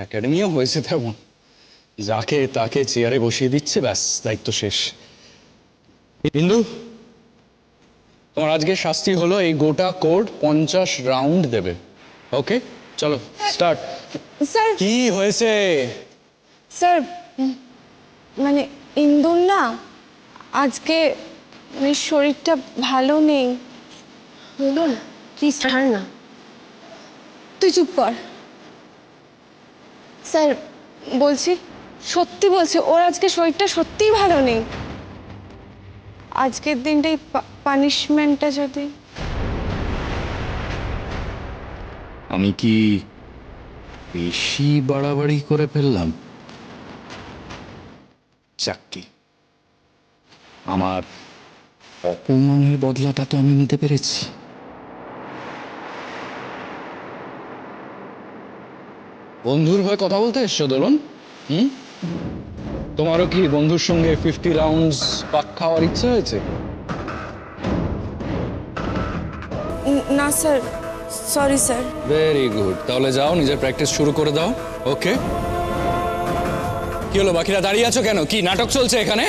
একাডেমিও হয়েছে তেমন, যাকে তাকে চেয়ারে বসিয়ে দিচ্ছে, ব্যাস দায়িত্ব শেষ। বিন্দু, তোমার আজকে শাস্তি হলো এই গোটা কোর্ট 50 রাউন্ড দেবে। ওকে, চলো স্টার্ট। স্যার কি হয়েছে? স্যার মানে ইন্দুর না আজকে মানে শরীরটা ভালো নেই। বলুন প্লিজ ছাড় না। তুই চুপ কর। স্যার বলছি, সত্যি বলছি, ওর আজকে শরীরটা সত্যিই ভালো নেই। আজকের দিনটাই পানিশমেন্টটা যদি। আমি কি বেশি বাড়াবাড়ি করে ফেললাম? চাক্কি, আমার অপমানের বদলাটা তো আমি নিতে পেরেছি। বন্ধুর হয়ে কথা বলতে এসছো দোলন? তোমারও কি বন্ধুর সঙ্গে 50 রাউন্ডস পাক খাওয়ার ইচ্ছে হয়েছে? না sir, sorry sir. Very good, তাহলে যাও নিজের প্র্যাকটিস শুরু করে দাও। ওকে, কি হলো বাকিরা দাঁড়িয়ে আছো কেন? কি নাটক চলছে এখানে?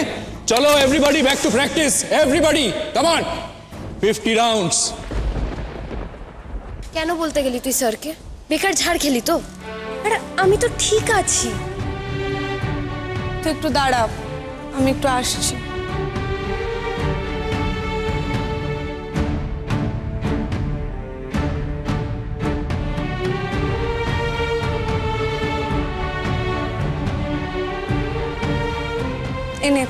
চলো everybody back to practice, everybody come on. 50 rounds. কেন বলতে গেলি তুই স্যারকে? বেকার ঝাড় খেলি তো? আরে আমি তো ঠিক আছি। তুই একটু দাঁড়া, আমি একটু আসছি। এনে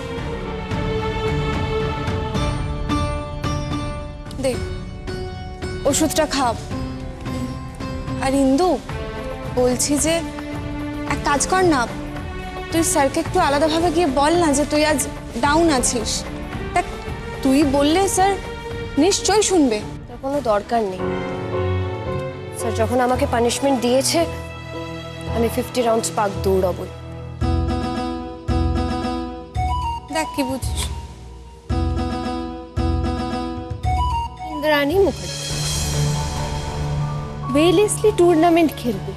দে, ওষুধটা খাও। আর ইন্দু বলছি যে এক কাজ কর না, তুই স্যারকে একটু আলাদাভাবে গিয়ে বল না যে তুই আজ ডাউন আছিস। দেখ, তুই বললে স্যার নিশ্চয়ই শুনবে। তার কোনো দরকার নেই। স্যার যখন আমাকে পানিশমেন্ট দিয়েছে, আমি 50 রাউন্ডস পাক দৌড়াবো। দেখ কি বুঝিস। ইন্দ্রাণী মুখার্জি ওয়েলেসলি টুর্নামেন্ট খেলবে,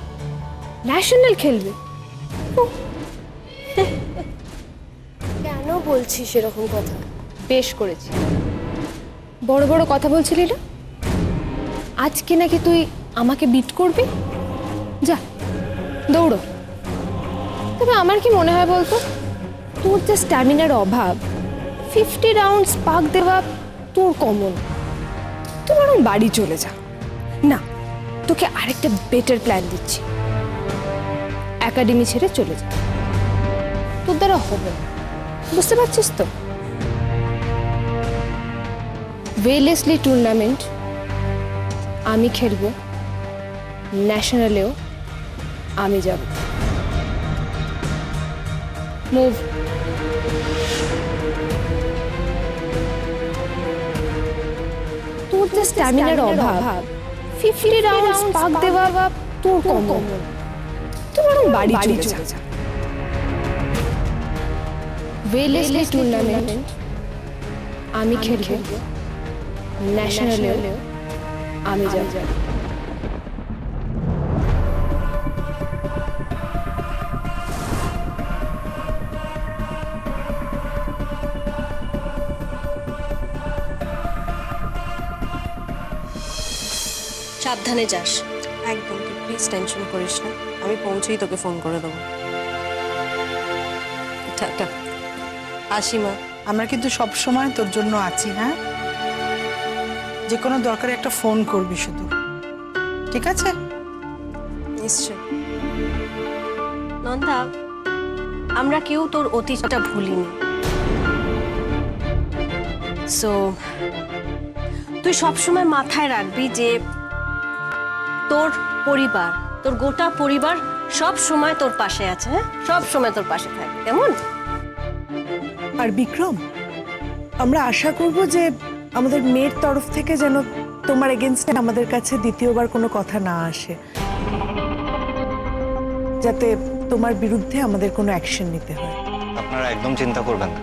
ন্যাশনাল খেলবে। কেন বলছিস এরকম কথা? বেশ করেছি, বড় বড় কথা বলছিলি না? আজকে নাকি তুই আমাকে বিট করবি? যা দৌড়ো। তবে আমার কি মনে হয় বলতো, তোর যে স্ট্যামিনার অভাব, 50 রাউন্ডস পাক দেওয়া তোর কমন। তুই বরং বাড়ি চলে যা। না, তোকে আরেকটা বেটার প্ল্যান দিচ্ছি। একাডেমি ছেড়ে চলে যা, তোর দ্বারা হবে না। বুঝতে পারছিস তো? ওয়েলেসলি টুর্নামেন্ট আমি খেলবো, ন্যাশনালেও আমি যাব। মুভ। তোর যে স্ট্যামিনার অভাব, 50 রাউন্ডস পাক দেওয়া তোর কমন। তুই বরং বাড়ি চলে যা। ওয়েলেসলি টুর্নামেন্ট আমি খেলবো, ন্যাশনালেও আমি যাব। সাবধানে যাস। একদম, তুই প্লিজ টেনশন করিস না, আমি পৌঁছেই তোকে ফোন করে দেবো। টাটা। আসি মা। আমরা কিন্তু সব সময় তোর জন্য আছি। হ্যাঁ, যে কোনো দরকারে একটা ফোন করবি শুধু, ঠিক আছে? নিশ্চয়। নন্দা, আমরা কেউ তোর অতীতটা ভুলিনি। সো তুই সবসময় মাথায় রাখবি যে তোর পরিবার, তোর গোটা পরিবার সব সময় তোর পাশে আছে। হ্যাঁ, সব সময় তোর পাশে থাকে, কেমন? আর বিক্রম, আমরা আশা করব যে আমাদের মেয়ের তরফ থেকে যেন তোমার এগেইনস্টে আমাদের কাছে দ্বিতীয়বার কোনো কথা না আসে, যাতে তোমার বিরুদ্ধে আমাদের কোনো অ্যাকশন নিতে হয়। আপনারা একদম চিন্তা করবেন না।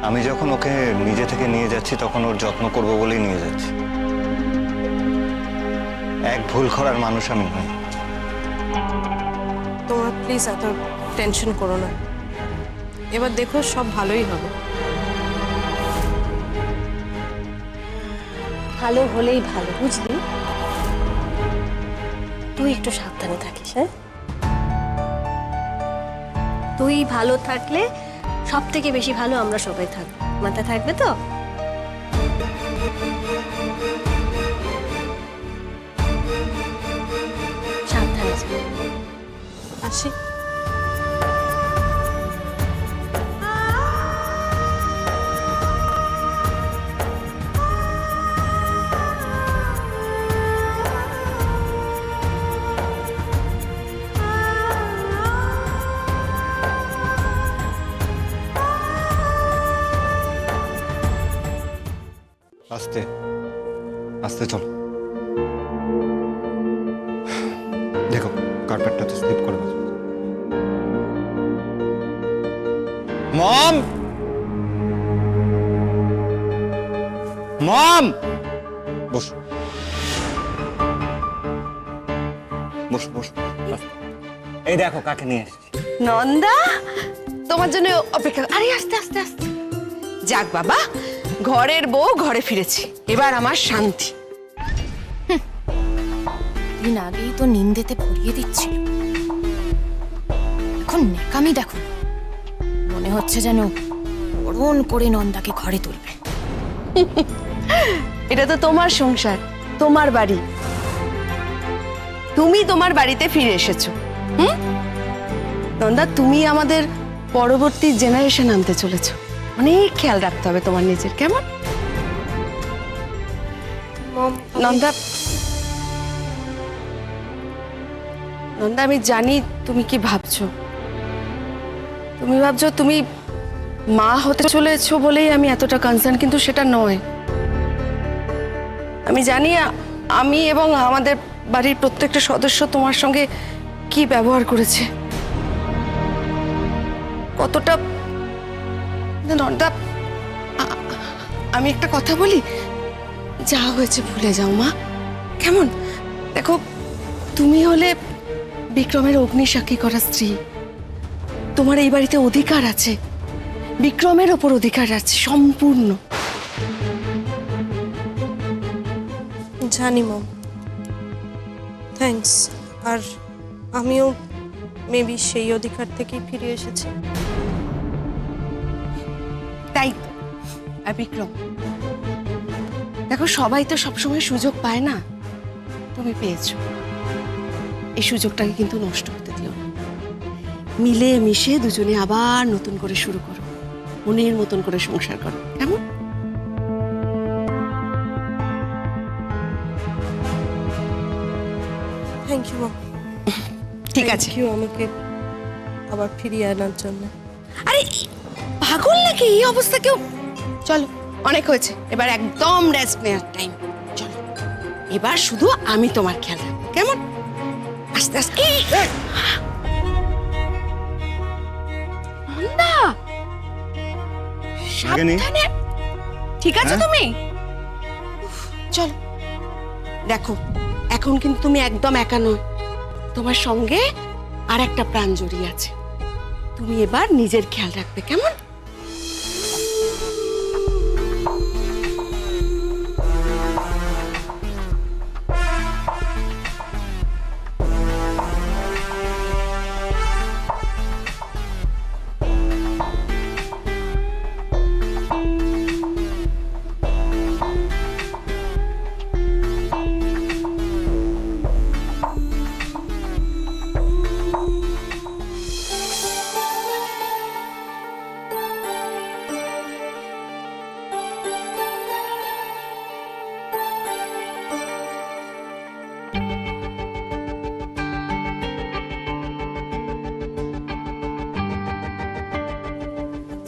আমি যখন ওকে নিজে থেকে নিয়ে যাচ্ছি তখন ওর যত্ন করব বলেই নিয়ে যাচ্ছি। এক ভুল করার মানুষ আমি নই। প্লিজ এত টেনশন করো না, এবার দেখো সব ভালোই হবে। ভালো হলেই ভালো, বুঝলি? তুই একটু সাবধানে থাকিস, হ্যাঁ? তুই ভালো থাকলে সব থেকে বেশি ভালো আমরা সবাই থাকবো, মাথা থাকবে তো? সাবধানে যা। আসি। আস্তে আস্তে চলো। দেখো কার্পেটটাতে স্লিপ করে বসো। মম, মম, বসো বসো বসো। এই দেখো কাকে নিয়ে এসেছি। নন্দা, তোমার জন্য অপেক্ষা। আরে আস্তে আস্তে আস্তে। যাক বাবা, ঘরের বউ ঘরে ফিরেছি, এবার আমার শান্তি। দিন আগেই তো নিন্দেতে ভরিয়ে দিচ্ছিল, এখন নেকামি দেখো। মনে হচ্ছে যেন অরণ করে নন্দাকে ঘরে তুলবে। এটা তো তোমার সংসার, তোমার বাড়ি, তুমি তোমার বাড়িতে ফিরে এসেছো। নন্দা, তুমি আমাদের পরবর্তী জেনারেশন আনতে চলেছো, অনেক খেয়াল রাখতে হবে তোমার নিজের, কেমন? নন্দা, নন্দা, আমি জানি তুমি কি ভাবছো। তুমি ভাবছো তুমি মা হতে চলেছো বলেই আমি এতটা কনসার্ন, কিন্তু সেটা নয়। আমি জানি আমি এবং আমাদের বাড়ির প্রত্যেকটা সদস্য তোমার সঙ্গে কি ব্যবহার করেছে, কতটা। নন্দা, আমি একটা কথা বলি, যা হয়েছে ভুলে যাও মা, কেমন? দেখো, তুমি হলে বিক্রমের অগ্নিসাক্ষী করা স্ত্রী, তোমার এই বাড়িতে অধিকার আছে, বিক্রমের ওপর অধিকার আছে সম্পূর্ণ। জানি মম, থ্যাঙ্কস। আর আমিও মেবি সেই অধিকার থেকেই ফিরে এসেছি। তাই তো। আর বিক্রম, দেখো সবাই তো সবসময় সুযোগ পায় না, তুমি পেয়েছো। এই সুযোগটাকে কিন্তু নষ্ট হতে দিও না। মিলে মিশে দুজনে আবার নতুন করে শুরু করো, মনের মতন করে সংসার করো, কেমন? Thank you mom. ঠিক আছে। থ্যাংক ইউ আমাকে আবার ফিরিয়ে আনার জন্য। আরে পাগল নাকি এই অবস্থা কেউ? চলো, অনেক হয়েছে, এবার একদম রেস্ট নেওয়ার টাইম। চলো, এবার শুধু আমি তোমার খেয়াল রাখবো, কেমন? আস্তে আস্তে। নন্দা, সাবধানে। ঠিক আছে তুমি? উফ, চলো। দেখো, এখন কিন্তু তুমি একদম একা নয়, তোমার সঙ্গে আর একটা প্রাণ জড়িয়ে আছে। তুমি এবার নিজের খেয়াল রাখবে, কেমন?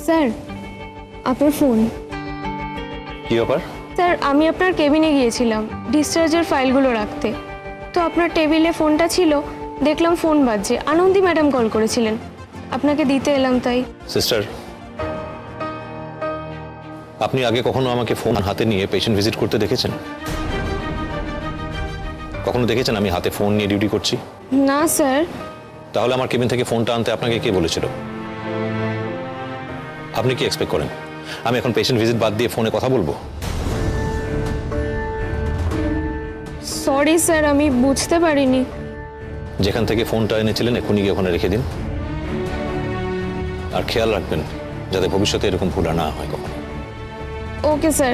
স্যার, আপনার ফোন। কি ব্যাপার? স্যার, আমি আপনার কেবিনে গিয়েছিলাম ডিসচার্জের ফাইলগুলো রাখতে, তো আপনার টেবিলে ফোনটা ছিল, দেখলাম ফোন বাজছে। আনন্দী ম্যাডাম কল করেছিলেন, আপনাকে দিতে এলাম তাই। সিস্টার, আপনি আগে কখনো আমাকে ফোন হাতে নিয়ে পেশেন্ট ভিজিট করতে দেখেছেন? কখনো দেখেছেন আমি হাতে ফোন নিয়ে ডিউটি করছি? না স্যার, তাহলে আমার কেবিন থেকে ফোনটা আনতে আপনাকে কে বলেছিল? আপনি কি এক্সপেক্ট করেন আমি এখন পেশেন্ট ভিজিট বাদ দিয়ে ফোনে কথা বলবো? সরি স্যার, আমি বুঝতে পারিনি। যেখান থেকে ফোনটা এনেছিলেন এক্ষুনি গিয়ে ওখানে রেখে দিন, আর খেয়াল রাখবেন যাতে ভবিষ্যতে এরকম ভুল আর না হয় কখনো। Okay sir.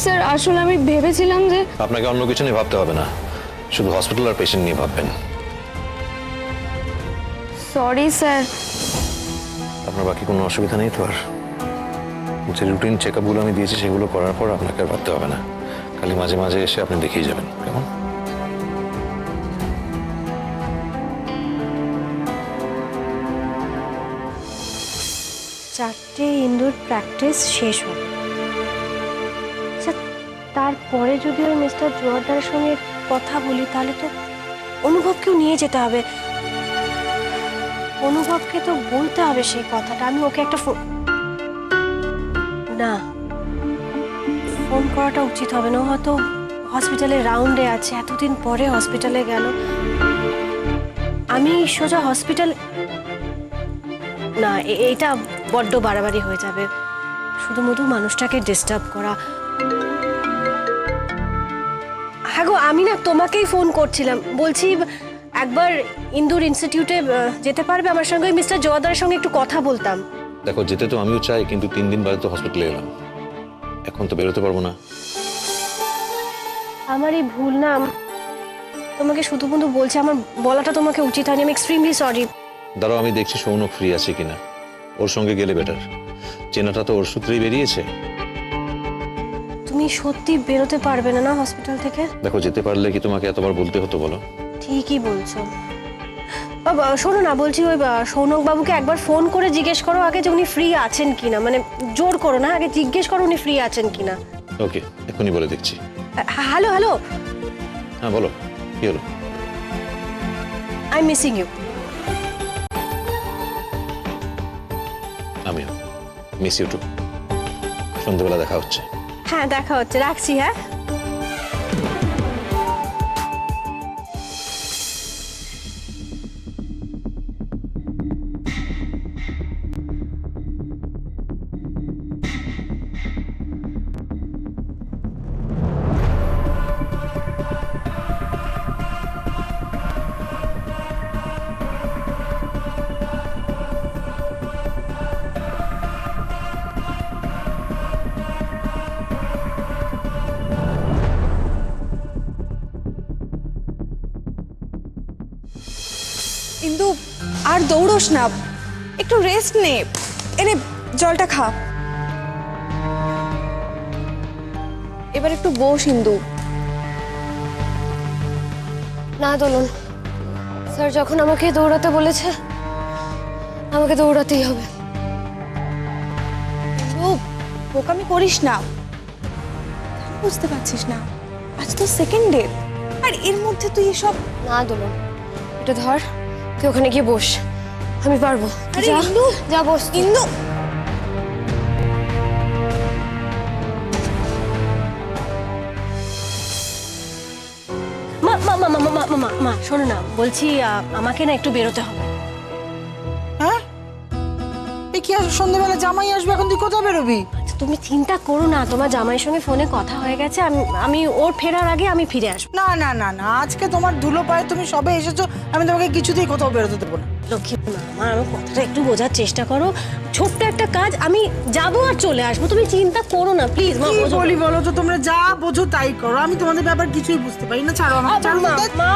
স্যার আসলে আমি ভেবেছিলাম যে আপনাকে অন্য কিছু নিয়ে ভাবতে হবে না, শুধু হসপিটাল আর পেশেন্ট নিয়ে ভাববেন। Sorry sir. আপনার বাকি কোনো অসুবিধা নেই তো? আর যে রুটিন চেক আপগুলো আমি দিয়েছি সেগুলো করার পর আপনাকে আর ভাবতে হবে না, খালি মাঝে মাঝে এসে আপনি দেখিয়ে যাবেন, কেমন? চারটে ইন্দুর প্র্যাকটিস শেষ হবে। আচ্ছা, তারপরে যদি ওই মিস্টার জোয়ারদারের সঙ্গে কথা বলি তাহলে তো অনুভবকেও নিয়ে যেতে হবে। অনুভবকে তো বলতে হবে সেই কথাটা। আমি ওকে একটা না, ফোন করাটা উচিত হবে না। ও হয়তো হসপিটালে রাউন্ডে আছে, এতদিন পরে হসপিটালে গেল। আমি সোজা হসপিটাল না, এইটা বড্ড বাড়াবাড়ি হয়ে যাবে। শুধুমধু মানুষটাকে ডিস্টার্ব করা। হ্যাঁ গো, আমি না তোমাকেই ফোন করছিলাম, বলছি একবার ইন্দুর ইনস্টিটিউটে যেতে পারবে আমার সঙ্গে? ওই মিস্টার জোয়ারদারের সঙ্গে একটু কথা বলতাম। দেখো, যেতে তো আমিও চাই, কিন্তু 3 দিন বাদে তো হসপিটালে এলাম, এখন তো বেরোতে পারবো না। আমারই ভুল না, তোমাকে শুধু বন্ধু বলছি, আমার বলাটা তোমাকে উচিত হয়নি। আমি এক্সট্রিমলি সরি। দাঁড়াও, আমি দেখছি সৌনক ফ্রি আছে কিনা, ওর সঙ্গে গেলে বেটার। চেনাটা তো ওর সূত্রেই বেরিয়েছে। তুমি সত্যি বেরোতে পারবে না না হসপিটাল থেকে? দেখো, যেতে পারলে কি তোমাকে এতবার বলতে হতো বলো? ঠিকই বলছো। বাবা শোনো না, বলছি ওই সৌনক বাবুকে একবার ফোন করে জিজ্ঞেস করো আগে যে উনি ফ্রি আছেন কিনা। মানে জোর করো না, আগে জিজ্ঞেস করো উনি ফ্রি আছেন কিনা। ওকে, এখনই বলে দেখছি। Hello hello. হ্যাঁ বলো, কি হলো? I am missing you. আমিও মিস ইউ টু। সন্ধ্যাবেলা দেখা হচ্ছে। হ্যাঁ দেখা হচ্ছে, রাখছি। হ্যাঁ ইন্দু, আর দৌড়োস না, একটু রেস্ট নে। এনে জলটা খা। এবার একটু বস ইন্দু। না দোলন, স্যার যখন আমাকে দৌড়াতে বলেছে আমাকে দৌড়াতেই হবে। ইন্দু, বোকামি করিস না। বুঝতে পারছিস না, আজ তো সেকেন্ড ডে, আর এর মধ্যে তুই এসব। না দোলন, এটা ধর, তুই ওখানে গিয়ে বস, আমি পারবো। আরে যা, ইন্দু, যা বস ইন্দু। মা মা মা মা মা মা মা শোনো না, বলছি আমাকে না একটু বেরোতে হবে। হ্যাঁ, এ কি আর সন্ধ্যাবেলা জামাই আসবে, এখন তুই কোথায় বেরোবি? আচ্ছা তুমি চিন্তা করো না, তোমার জামাইয়ের সঙ্গে ফোনে কথা হয়ে গেছে, আমি ওর ফেরার আগে আমি ফিরে আসবো। না না না না, আজকে তোমার ধুলো পায়ে তুমি সবে এসেছো, আমি তোমাকে কিছুতেই কোথাও বেরোতে দেবো না। লক্ষ্মী মা, আমার কথাটা একটু বোঝার চেষ্টা করো। ছোট্ট একটা কাজ, আমি যাবো আর চলে আসবো, তুমি চিন্তা করো না প্লিজ। মা কি বোঝো। বলি বলো তো, তোমরা যা বোঝো তাই করো, আমি তোমাদের ব্যাপার কিছুই বুঝতে পারি না। ছাড়ো আমাকে, ছাড়ো। মা